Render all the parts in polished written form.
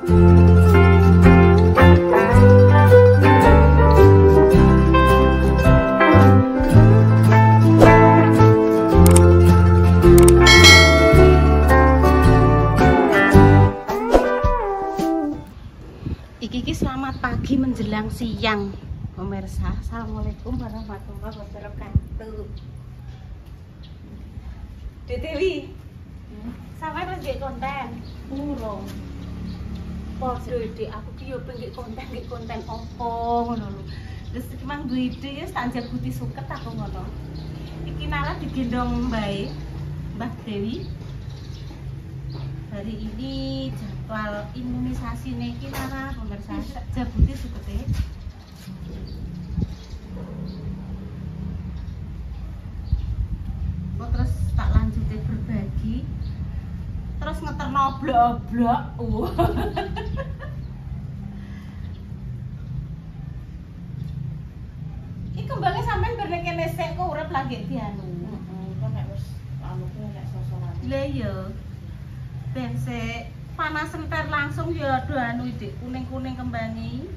Selamat pagi menjelang siang pemirsa. Assalamualaikum warahmatullahi wabarakatuh. Dewi, sampai terus nggih konten. Urung. Podo ide aku ki yo pengen konten opo ngono lho. Terus mang duwe ide ya tak jabuti suket aku ngono. Iki nara digendong Mbah Dewi. Hari ini jadwal imunisasi niki nara pemirsa jabuti sukete. Terus tak lanjutin berbagi. Terus ngeterno blok-blok. Iki kembangnya sampean bar nek kene sik kok urip lagi dianu. Kok nek wis anu ku nek sosoran. Lah iya. Ben sik panas entar langsung ya aduh anu dik kuning-kuning kembangi.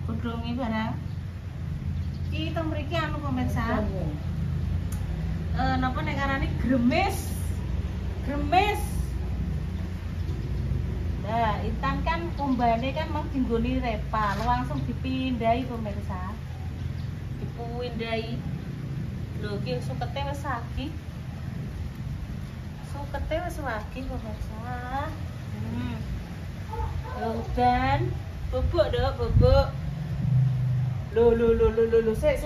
Godhonge barang. Iki to mriki anu pemirsa. Napa nek arane gremes. Gremes. Nah, Intan kan kumbane kan mau dinggoni repa, langsung dipindahi pemirsa. Dipindahi. Lho iki sukete wis lagi. Sukete wis lagi pemirsa. Dan bubuk dok, bubuk. Lo, sik.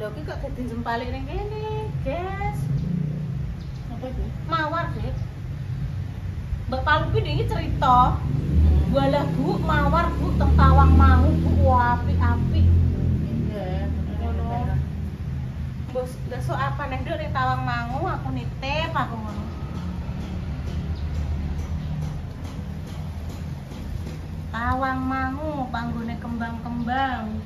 Lho iki kok dadi jempalik ning kene, guys. Apa itu? Mawar, Dik. Mbak Palupi iki cerita. Walah Bu, mawar Bu teng Tawang mau Bu apik-apik. Iya, Ngono. Bos, besok apa nek nduk ning Tawang mau aku nitip aku ngono. Tawang mangu panggone kembang-kembang.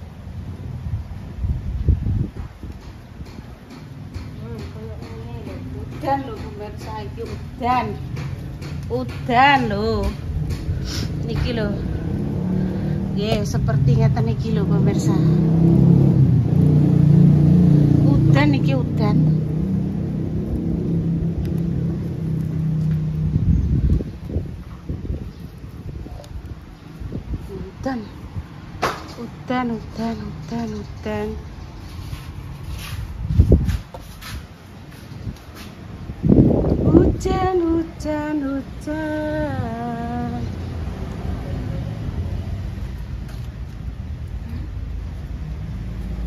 Kayak ngene lho. Udan lho pemirsa iki udan. Udan lho. Niki lho. Nggih, seperti ngeten iki lho pemirsa. Udan niki udan. Udan. Hujan.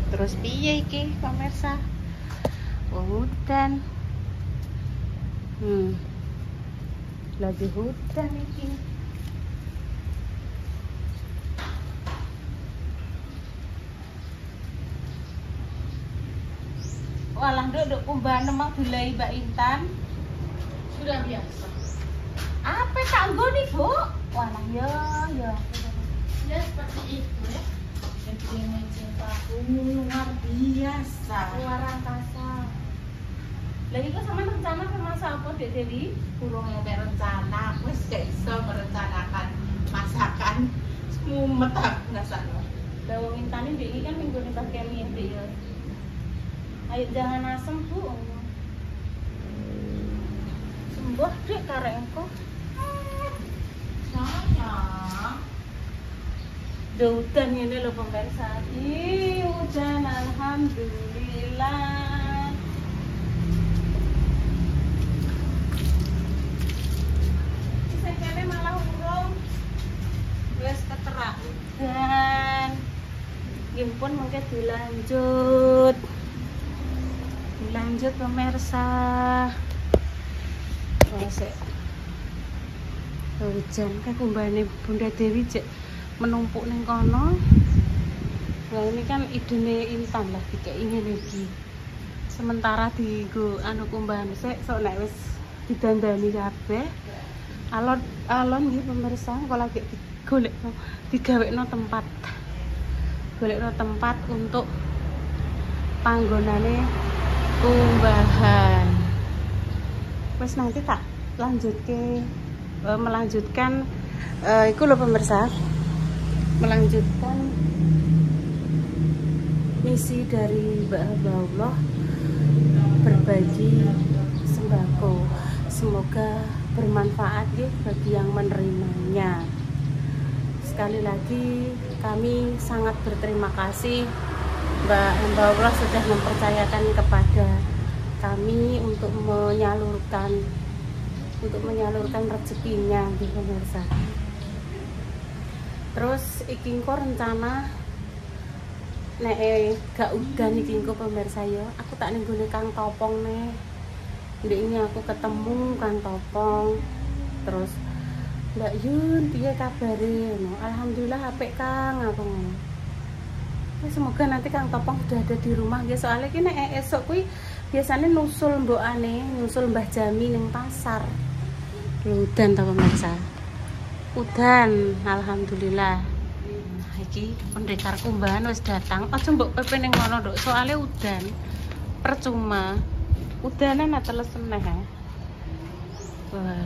Terus piye iki pemirsa? Hujan. Lagi hujan iki. Walah nduk kumbane mang dilai Mbak Intan. Sudah biasa. Apa tak nggoni, Bu? Walah ya. Ya seperti itu ya. Jadi cintaku luar biasa. Luar angkasa. Lah iku sama rencana ke masa apa, Dek Dewi? Kurang ada rencana, wis gak iso merencanakan masakan. Mumet aku ngrasakno. Lah wong Intane Dek iki kan minggu ning Mbah Kemi Dek ya. Ayo jangan asem, Bu. Sembuh Dek karek engko. Sayang. Udah udan ini loh pemirsa. Hujan alhamdulillah. Ini malah urung. Wes keterak udan. Gimpun mungkin dilanjut pemirsa. Wes hujan kayak kumbane Bunda Dewi cek menumpuk ning kono. Nah ini kan idene Intan lah dikek ingin iki. Sementara digo anu kumbane sik sok nek wis didandani kabeh. Alon nggih pemirsa kok lagi digolekno digawekno tempat. Golekno tempat untuk panggonane kumbahan. Wis nanti tak melanjutkan Iku lho pemirsa, melanjutkan misi dari Mbak Hamba Allah berbagi sembako. Semoga bermanfaat ya bagi yang menerimanya. Sekali lagi kami sangat berterima kasih Mbak Hamba Allah sudah mempercayakan kepada kami untuk menyalurkan rezekinya di pemirsa. Terus iki engko rencana nek gak udan iki engko pemirsa ya, aku tak ning gone Kang Topong nih. Ndek ini aku ketemu Kang Topong. Terus Mbak Yun, piye kabare? Alhamdulillah apik Kang, aku ngono. Semoga nanti Kang Topong sudah ada di rumah ya, soalnya ki nek esok kuwi biasanya nusul mbokane, nusul Mbah Jami ning pasar. Udan ta pemirsa. Udan, alhamdulillah. Nah, iki pendekarku mbahan wis datang. Aja mbok pepe ning ngono, Nduk. Soale udan. Percuma. Udanan ateles meneh ha. Wah.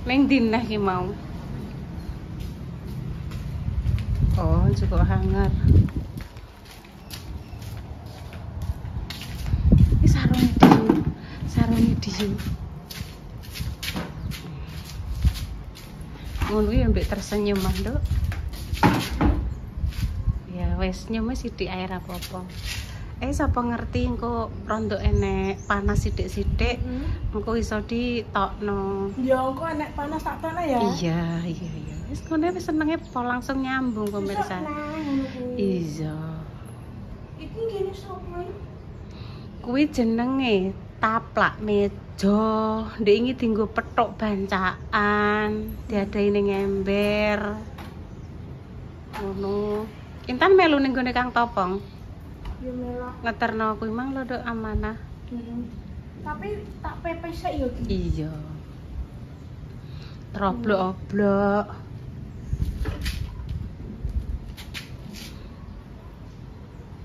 Ning dinah ki mau. Oh, cukup hangat. Ini sarungnya diu. Ngono ya mbek tersenyum mah, Nduk. Ya wis nyum sithik air apa-apa. Sapa ngerti engko rondo enek panas sithik-sithik, engko iso ditokno. Ya engko enek panas tak tokno ya. Iya. Wis ngene wis senenge po langsung nyambung pemirsa. Iya. Iki ngene sapa? Kuwi jenenge taplak meja. Ndek iki dienggo pethuk bancaan, diadahi ning ember. Ngono. Intan melu ning gone Kang Topong. Ya melu. Ngeterno kuwi mang lho Dok amanah. Tapi tak pepes ya iki. Iya. Troblok-oblok.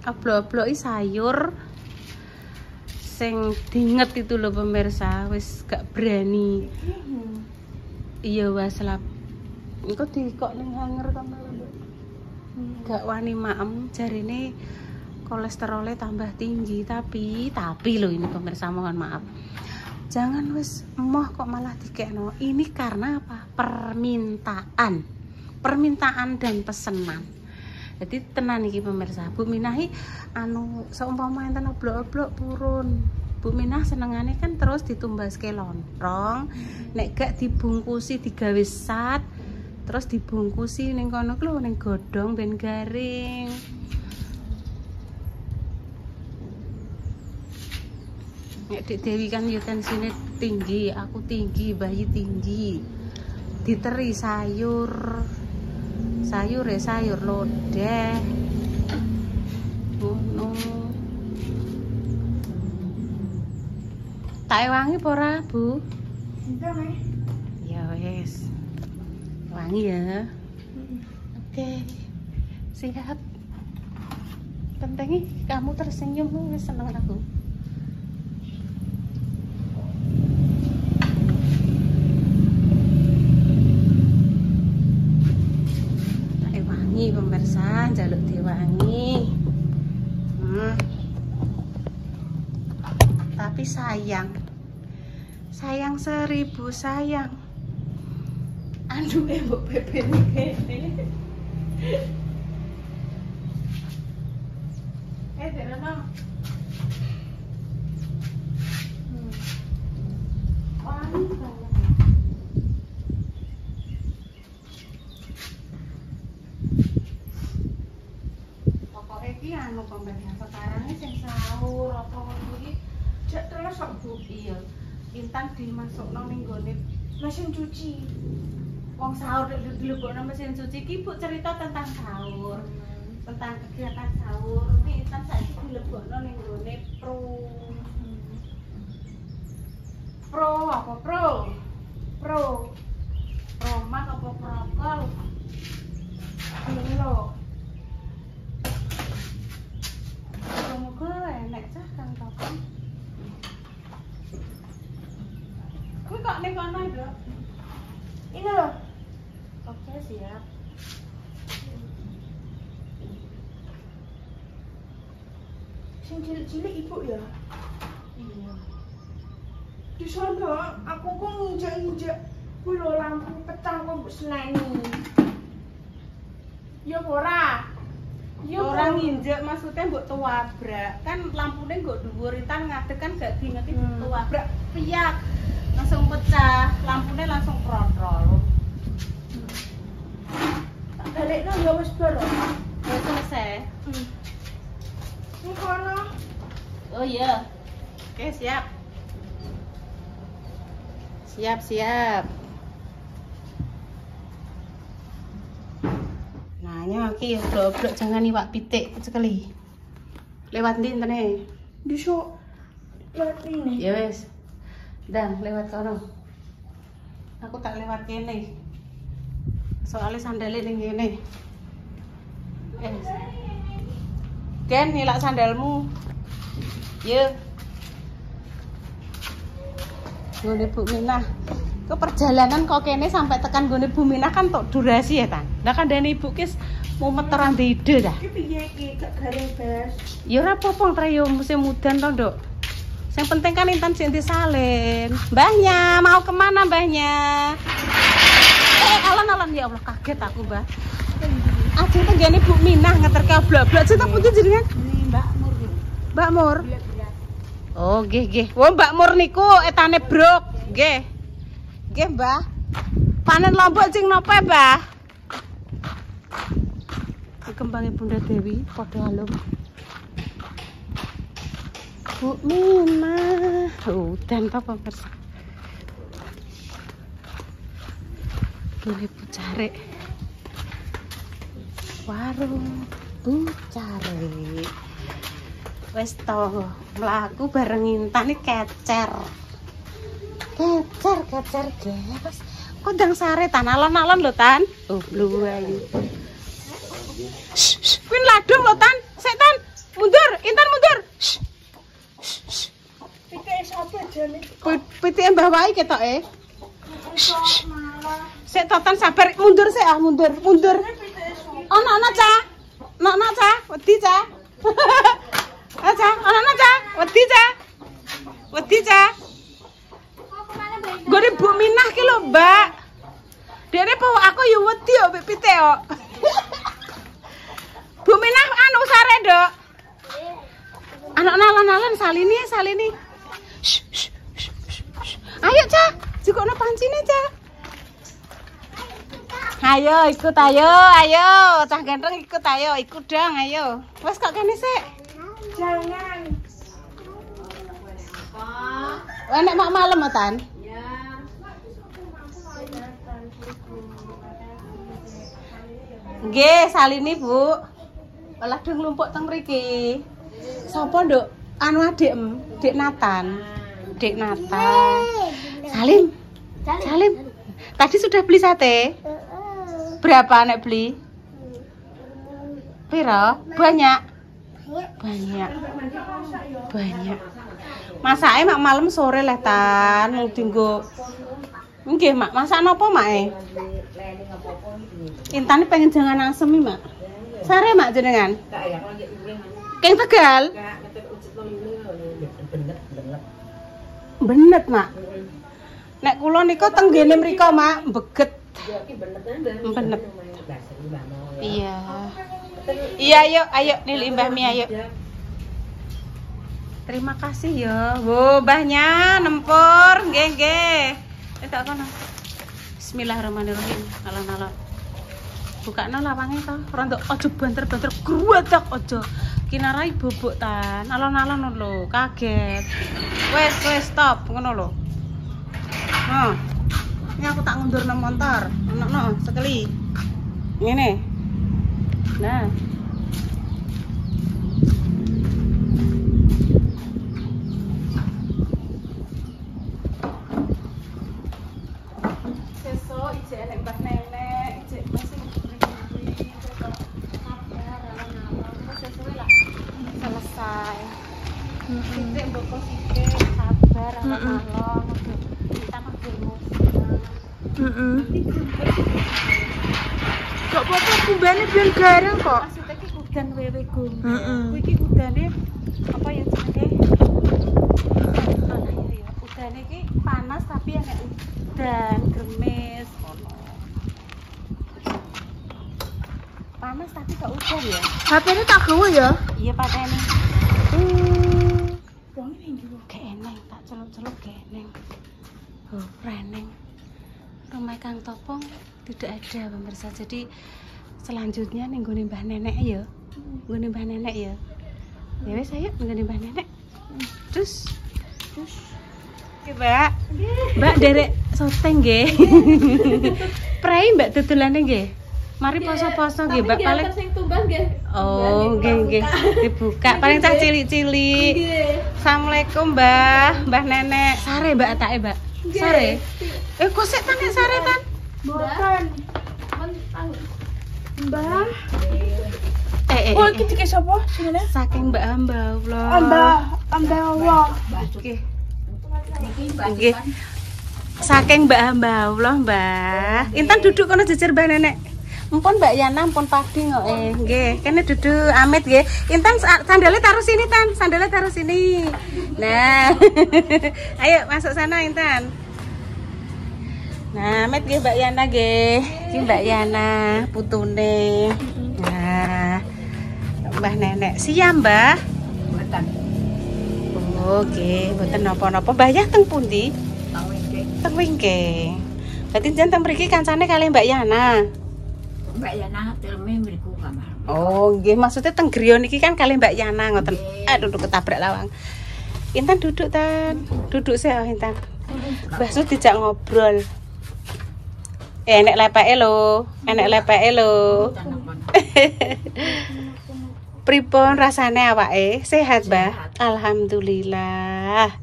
Oblok-obloki sayur sing dinget itu loh pemirsa, wis gak berani. Iya waslap. Engko dikok ning hanger ta lho. Gak wani maem, jarine kolesterolnya tambah tinggi, tapi loh ini pemirsa, mohon maaf. Jangan wis emoh kok malah dikekno. Ini karena apa? Permintaan dan pesenan. Jadi tenan iki pemirsa, Bu Minahi seumpama enten oblok-oblok purun. Bu Minah senengane kan terus ditumbaske lontong, nek gak dibungkusi digawe sat, terus dibungkusi ning kono lho ning godhong ben garing. Nek Dik Dewi kan yo tensine tinggi, aku tinggi, bayi tinggi. Diteri sayur lodeh. Ngono. Tak wangi apa ora, Bu? Enggak, ya wes. Wangi ya. Oke. Siap. Pentingnya kamu tersenyum, wis seneng aku. Pemirsa, jaluk diwangi. Tapi sayang 1000 sayang. Aduh mbok pepe kene. Derana. Wangi banget. Iki anu pemirsa, sekarang ini sing sahur apa ngono iki jek terus kok Bu. Iya. Intan dimasukno ning gone mesin cuci. Wong sahur dilebokno mesin cuci iki Bu cerita tentang sahur. Tentang kegiatan sahur. Nih Intan saiki dilebokno ning gone Promak apa prokol? Ini lho. Semoga enak cah Kang Topong. Kuwi kok ning kono, Dok. Ini lho, siap. Sing cilik-cilik ibu ya? Iya. Di sana aku kok nginjek-nginjek kuwi lho lampu pecah kok mbok seneni. Ya ora. Ya Orang nginjek maksudnya mbok tuwabrak. Kan lampune nggo dhuwur intan ngadeg kan gak diingeti tuwabrak piyak. Langsung pecah, lampune langsung protol. tak balekno ya wis bar. Wis selesai. Ning kono. Oh iya. Oke, siap. Siap. Nah, iki oblok jangan iwak pitik sekali. Lewat ndi intene? Bisa lewat ini. Ya wis. Dan lewat kono. Aku tak lewat kene. Soalnya sandalnya ning kene. Wis. Ken nilak sandalmu. Ye. Gone Bu Minah. Ke perjalanan kok kene sampai tekan gone Bu Minah kan tok durasi ya, Tan. Lah kandhane Ibu kis mau meteran ide dah. Iki piye iki gak garing bas. Ya ora apa-apa trayo musim mudan to, Nduk. Yang penting kan Intan sing disalin. Mbahnya, mau kemana Mbahnya? Alon-alon ya Allah kaget aku, Mbah. Ajeng tenggene Bu Minah ngeterke blak-blak cita pundi jenengan? Mbak Mur. Mbak Mur. Iya. Oh, nggih. Wah, Mbak Mur niku etane brok. Nggih. Nggih, Mbah. Panen lombok sing napa, Mbah? Kembangnya Bunda Dewi padha alum. Bu Minah. Dan apa pemirsa? Ini Bu Cari. Warung Bu Cari. Wes to mlaku bareng Intan iki kecer guys. Kondang sare Tan alon-alon lho Tan. Oh bluwayu. Kuwi ladung lho Tan. Sik Tan, mundur, Intan mundur. Pitike sapa jane? Pitike Mbah wae ketoke. Sik to Tan sabar mundur sik mundur. Ana Cah. Ana Cah, wedi Cah. Aja, ana Cah, wedi Cah. Gone Bu Minah ki lho, Mbak. Dene po aku yo wedi yo mbek pite yo. Bu Minah anu sare, Nduk. Anak alon-alon salini. Ayo, Cah. Jukokno pancine, Cah. Ayo ikut ayo. Cah ganteng ikut ayo, ikut dong ayo. Wes kok kene sik. Jangan. Enak mak malam Tan. Ya. Nggih, salini, Bu. Olah dong lumpuk teng mriki. Sapa, Nduk? Anu adikmu, Dik Nathan. Salim. Tadi sudah beli sate? Berapa nek beli? Piro? Banyak. Masake mak malam sore leh Tan, mung dienggo. Nggih, Mak. Masak napa, Mak? Intan pengen jangan asem, Mak. Sare, Mak jenengan? Keng Tegal. Benet, Mak. Nek kula nika teng ngene mriko, Mak, beget. Benet. Iya. Iya, ayo nilai Mbah Mi ayo. Terima kasih ya. Wo, mbahnya nempur, nggih. Tak kono. Bismillahirrahmanirrahim. Alon-alon. Bukakno lawange to. Rontok aja banter-banter gruwadak aja. Kinarai bobok Tan. Alon-alon lho, kaget. Wes stop ngono lho. Nah. Ini aku tak ngundurno motor. Ono sekali. Ngene. Nah. Sesuk ijek nek Mbah Nenek, ijek masih beri-beri sabar alon-alon. Sesuai lah selesai. Sithik mbok sithik sabar alon-alon. Kita makin musik. Gak apa-apa kumbane biar garing kok. Maksudnya ki udan wewe gum. Heeh. Kuwi ki udane apa ya jenenge? Udane ki panas tapi enek udan, gremes ngono. Panas tapi gak udan ya. HP-ne tak gawe ya. Iya pateni. Wong iki Geneng tak celuk-celuk geneng. Oh, reneng. Rumah Kang Topong tidak ada pemirsa. Jadi selanjutnya ning nggone Mbah Nenek ya. Nggone Mbah Nenek ya. Ya wis ayo nggone Mbah Nenek. Terus Oke, Mbak. Mbak derek soteng nggih. Prei Mbak tutulane nggih. Mari poso-poso nggih, Mbak. Paling sing tumbas nggih. Oh, nggih. Dibuka paling cah cilik-cilik. Assalamualaikum, Mbah. Mbah Nenek. Sare, Mbak, atake, Mbak. Sare. Kok sik tane sare tan? Mboten. Mbah. Oh, iki dike sapa jenenge? Saking Mbak Hamba Allah. Mbah Allah. Nggih. Nggih. Saking Mbak Hamba Allah, Mbah. Intan duduk kono jejer Mbah Nenek. Empun Mbak Yana, empun padi kok. Nggih, kene duduk amit nggih. Intan sandalnya taruh sini, Tan. Sandalnya taruh sini. Nah. Ayo masuk sana, Intan. Nah, amit nggih Mbak Yana nggih. Iki Mbak Yana putune. Nah. Mbah Nenek. Siap, Mbah? Mboten. Oke, mboten napa-napa. Bayah teng pundi? Teng Wingke. Berarti jan teng mriki kancane kali Mbak Yana. Mbak Yana telme mriku kamar. Oh, nggih, maksudnya teng griya niki kan kali Mbak Yana ngoten. Aduh, ketabrak lawang. Intan duduk, Tan. Duduk sih, Intan. Mbah Su dijak ngobrol. Enek lepeke lho. Enek lepeke lho. Pripun rasane awake? Sehat, Mbah? Alhamdulillah.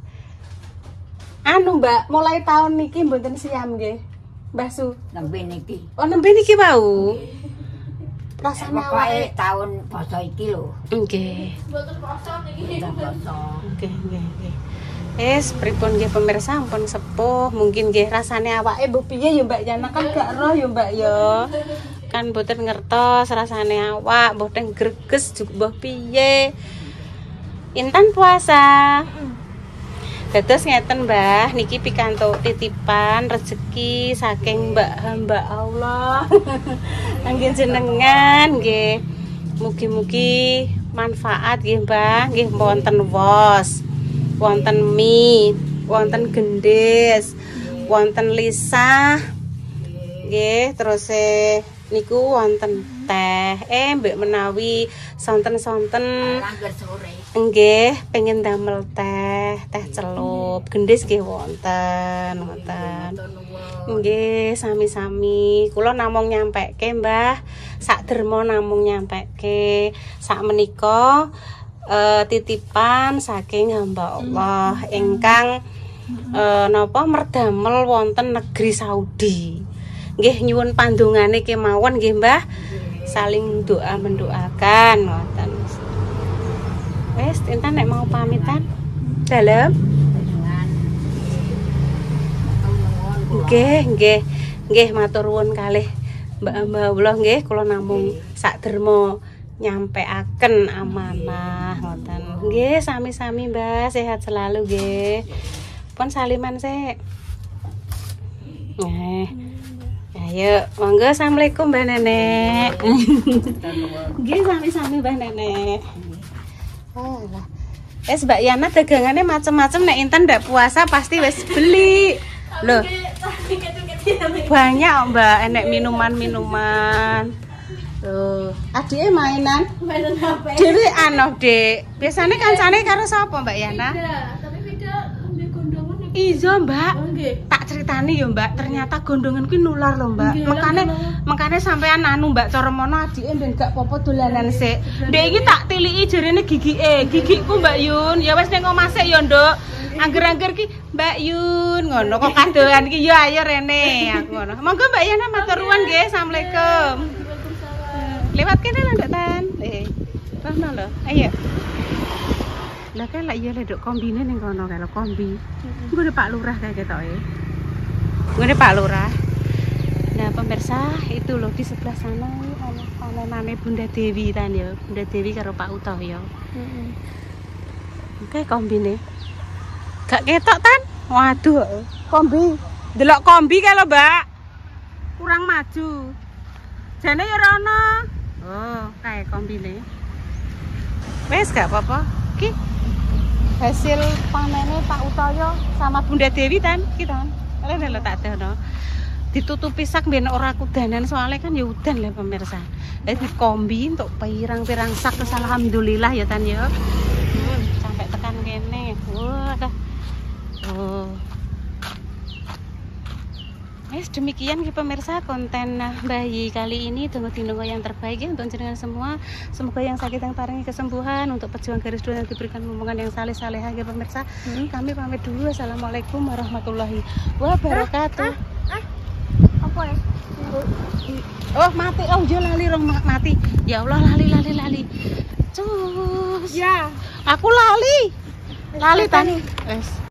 Anu, Mbak, mulai tahun niki mboten siam nggih. Mbah Su. Nembe niki. Oh, nembe niki wau. Rasane awake Awake tahun poso iki lho. nggih. Mboten poso. Nggih. Pripun nggih pemirsa ampun sepuh, mungkin nggih rasane awake mbuh piye ya Mbak Yana kan gak roh ya Mbak ya. Kan mboten ngertos rasane awak, mboten greges juga mbuh piye. Intan puasa. Dados ngeten Mbah, niki pikantuk titipan rezeki saking Mbak Hamba Allah. Nggih jenengan nggih. Mugi-mugi manfaat nggih Mbah, nggih wonten wos, wonten mie, wonten gendis, wonten lisah. Nggih, terus niku wonten teh. Mbek menawi sonten-sonten Langgar sore. nggih pengen damel teh celup gendis nggih wonten. Nggih sami-sami kula namung nyampeke Mbah sak derma namung nyampeke sak menika titipan saking hamba Allah ingkang napa merdamel wonten negeri Saudi. Nggih nyuwun pandongane kemawon nggih Mbah. Saling doa mendoakan ngoten. Wes, Intan nek mau pamitan. Dalem. Nggih, matur nuwun kalih Mbak Allah nggih, kula namung sak derma nyampeaken amanah ngoten. Nggih, sami-sami Mbah, sehat selalu nggih. Pun saliman sik. Ayo, monggo assalamualaikum Mbak Nenek. Nggih, sami-sami Mbak Nenek. Alah. Mbak Yana dagangannya macam-macam nek Intan ndak puasa pasti wis beli. Loh. Banyak Mbak, enek minuman-minuman. Tuh, adike mainan. Mainan HP. Dhewean Dek. Biasane kancane karo sapa Mbak Yana? Tapi beda ambil gondongan. Iya, Mbak. Nggih. Tak ceritani ya, Mbak. Ternyata gondongan kuwi nular lho, Mbak. Nggih, Makane sampean anu, Mbak, cara mono adike ben gak popo dolanan sik. Ndek iki tak tiliki jarene gigike. Gigiku Mbak Yun. Ya wis ning omah sik ya, Nduk. Angger-angger ki Mbak Yun ngono kok kadoan ki ya ayo rene aku ngono. Monggo Mbak Yana matur nuwun nggih. Assalamualaikum. Lewat kene lho, Nduk Tan. Rono lho. Ayo. Lah kan lak iya lek kombine ning kono kalau kombi. Nggone Pak Lurah kayak ketoke. Nggone Pak Lurah. Nah, pemirsa, itu loh di sebelah sana ini ana panenane Bunda Dewi tan ya. Bunda Dewi karo Pak Utoh ya. Oke, kombine. Gak ketok tan? Waduh, kombi. Delok kombi kalau Mbak. Kurang maju. Jane ya ora ono. Oh, kae kombine. Wes gak apa-apa. Ki hasil panennya Pak Utoyo sama Bunda Dewi tan, kita kan. Kalian lho tak ada no. Ditutupi sak ben ora kudanan soalnya kan ya udan lah pemirsa. Jadi kombi untuk pirang-pirang sak terus alhamdulillah ya tan ya. Sampai tekan kene. Wah. Oh. Demikian ya pemirsa konten bayi kali ini. Tunggu tinunggu yang terbaik ya untuk jenengan semua. Semoga yang sakit yang paringi kesembuhan, untuk pejuang garis dua yang diberikan momongan yang saleh-salehah ya pemirsa. Kami pamit dulu. Assalamualaikum warahmatullahi wabarakatuh. Apa ya? Oh mati, oh yo lali rong mati. Ya Allah lali. Cus. Ya. Aku lali. Lali tani. Wes.